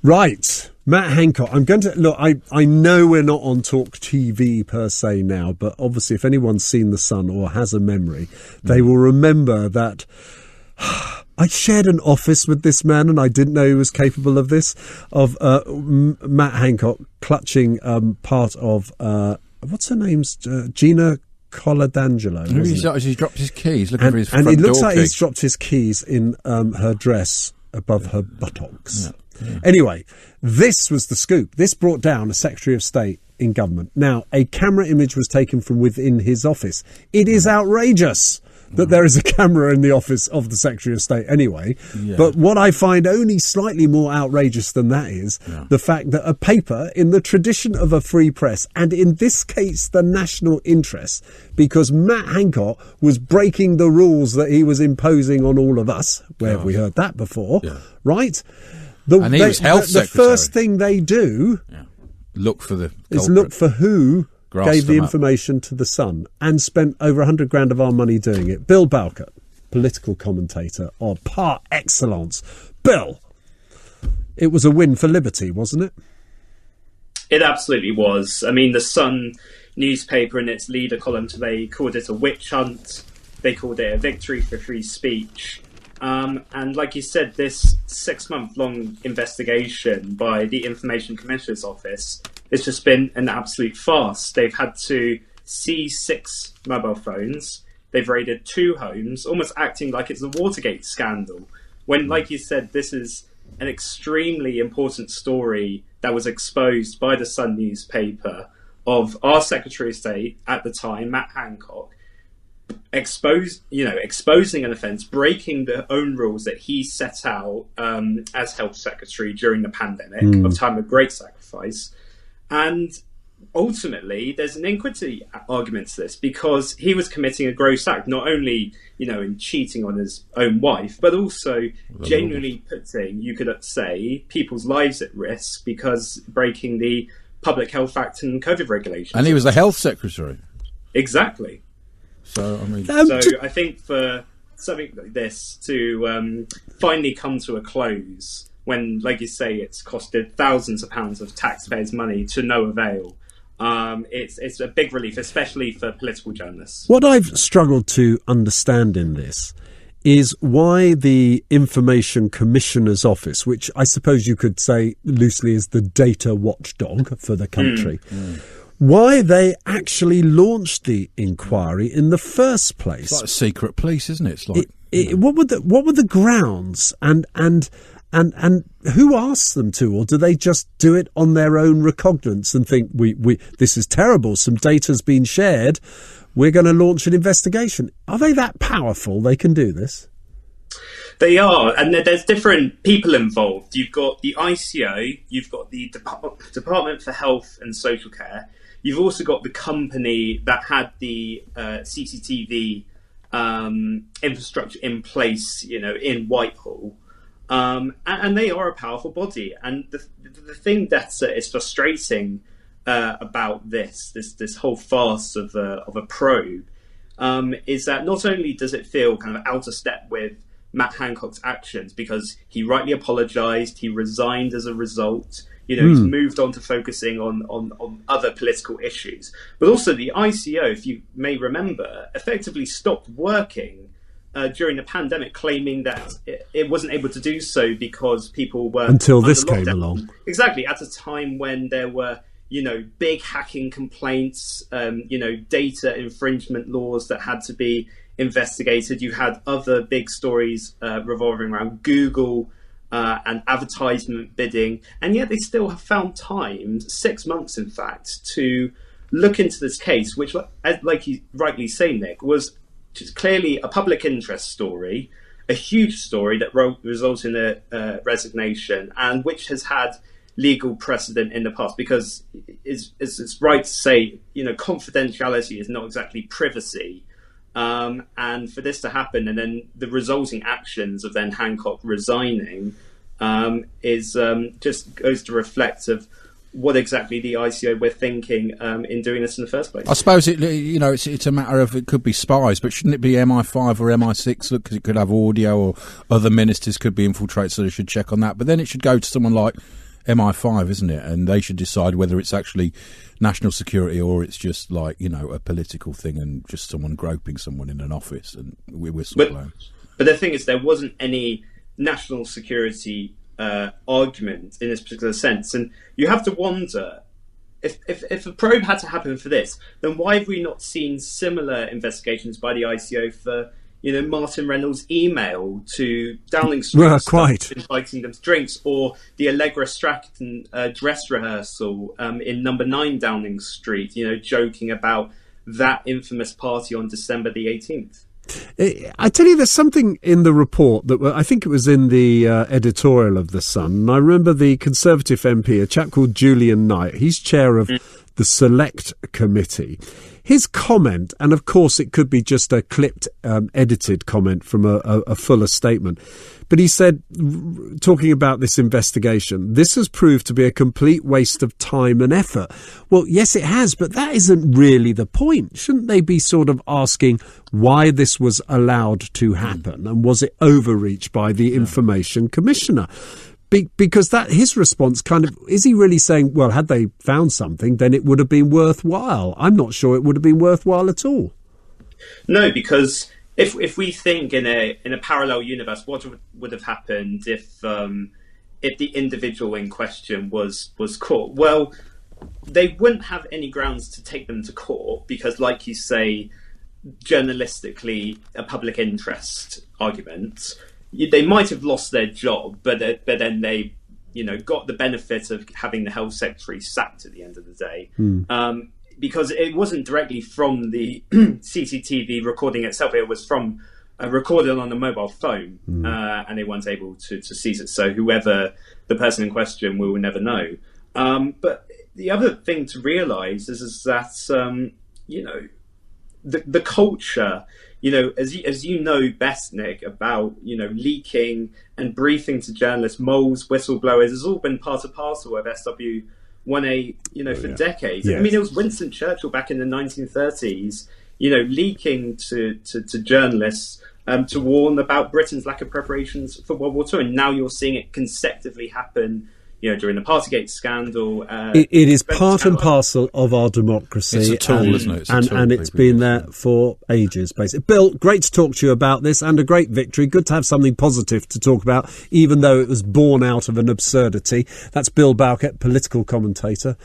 Right. Matt Hancock. I'm going to look. I know we're not on Talk TV per se now, but obviously, if anyone's seen The Sun or has a memory, they will remember that I shared an office with this man, and I didn't know he was capable of this. Of Matt Hancock clutching part of what's her name's Gina Coladangelo. He's dropped his keys. Looking for his front and it looks door like key. he's dropped his keys in her dress above her buttocks. Yeah. Yeah. Anyway, this was the scoop. This brought down a Secretary of State in government. Now, a camera image was taken from within his office. It is outrageous that there is a camera in the office of the Secretary of State anyway. Yeah. But what I find only slightly more outrageous than that is the fact that a paper in the tradition of a free press, and in this case the national interest, because Matt Hancock was breaking the rules that he was imposing on all of us. Where have we heard that before? Yeah. Right? And he was health secretary. The first thing they do look for who gave the information to The Sun and spent over 100 grand of our money doing it. Bill Bowkett, political commentator par excellence. Bill, it was a win for liberty, wasn't it? It absolutely was. I mean, The Sun newspaper in its leader column today called it a witch hunt. They called it a victory for free speech. And like you said, this 6-month-long investigation by the Information Commissioner's Office has just been an absolute farce. They've had to seize 6 mobile phones. They've raided 2 homes, almost acting like it's a Watergate scandal. When, like you said, this is an extremely important story that was exposed by the Sun newspaper of our Secretary of State at the time, Matt Hancock, exposing an offence, breaking the own rules that he set out as health secretary during the pandemic, of time of great sacrifice. And ultimately, there's an equity argument to this, because he was committing a gross act, not only, in cheating on his own wife, but also genuinely putting, you could say, people's lives at risk because breaking the Public Health Act and COVID regulations. And he was the health secretary. Exactly. So, I mean... I think for something like this to finally come to a close when, like you say, it's costed thousands of pounds of taxpayers' money to no avail, it's a big relief, especially for political journalists. What I've struggled to understand in this is why the Information Commissioner's Office, which I suppose you could say loosely is the data watchdog for the country, why they actually launched the inquiry in the first place. It's like secret police, isn't it? It's like what were the grounds and who asked them to, or do they just do it on their own recognizance and think we this is terrible, some data's been shared, we're going to launch an investigation? Are they that powerful they can do this? They are, and there's different people involved. You've got the ICO, you've got the Department for Health and Social Care. You've also got the company that had the CCTV infrastructure in place, in Whitehall. And they are a powerful body. And the thing that is frustrating about this whole farce of a probe is that not only does it feel kind of out of step with Matt Hancock's actions, because he rightly apologised, he resigned as a result, he's moved on to focusing on other political issues. But also the ICO, if you may remember, effectively stopped working during the pandemic, claiming that it wasn't able to do so because people were... Until this came along. Exactly, at a time when there were, big hacking complaints, data infringement laws that had to be investigated. You had other big stories revolving around Google and advertisement bidding, and yet they still have found time, 6 months in fact, to look into this case, which, like you rightly say, Nick, was just clearly a public interest story, a huge story that resulted in a resignation, and which has had legal precedent in the past, because it's right to say, confidentiality is not exactly privacy. And for this to happen, and then the resulting actions of then Hancock resigning, is just goes to reflect of what exactly the ICO were thinking in doing this in the first place. I suppose it's a matter of, it could be spies, but shouldn't it be MI5 or MI6? Because it could have audio, or other ministers could be infiltrated, so they should check on that. But then it should go to someone like MI5, isn't it? And they should decide whether it's actually national security or it's just like, a political thing and just someone groping someone in an office and we're whistleblowing. But the thing is, there wasn't any national security argument in this particular sense. And you have to wonder, if a probe had to happen for this, then why have we not seen similar investigations by the ICO for Martin Reynolds' email to Downing Street, quite inviting them to drinks, or the Allegra Stratton dress rehearsal in number 9 Downing Street, joking about that infamous party on December the 18th. I tell you, there's something in the report that I think it was in the editorial of The Sun. And I remember the Conservative MP, a chap called Julian Knight, he's chair of the Select Committee. His comment, and of course it could be just a clipped, edited comment from a fuller statement, but he said, talking about this investigation, this has proved to be a complete waste of time and effort. Well, yes, it has, but that isn't really the point. Shouldn't they be sort of asking why this was allowed to happen, and was it overreach by the Information Commissioner? Because his response is he really saying, well, had they found something, then it would have been worthwhile? I'm not sure it would have been worthwhile at all. No, because if we think in a parallel universe, what would have happened if the individual in question was caught? Well, they wouldn't have any grounds to take them to court because, like you say, journalistically, a public interest argument. They might have lost their job, but then they, got the benefit of having the health secretary sacked at the end of the day, because it wasn't directly from the CCTV recording itself. It was from recorded on a mobile phone, and they weren't able to seize it. So whoever the person in question, we will never know. But the other thing to realise is that the culture. As you know best, Nick, about, leaking and briefing to journalists, moles, whistleblowers, has all been part and parcel of SW1A, for decades. Yes. I mean, it was Winston Churchill back in the 1930s, leaking to journalists to warn about Britain's lack of preparations for World War II. And now you're seeing it consecutively happen during the Partygate scandal. It is part and parcel of our democracy. It's a tool, isn't it? And it's been there for ages, basically. Bill, great to talk to you about this, and a great victory. Good to have something positive to talk about, even though it was born out of an absurdity. That's Bill Bowkett, political commentator.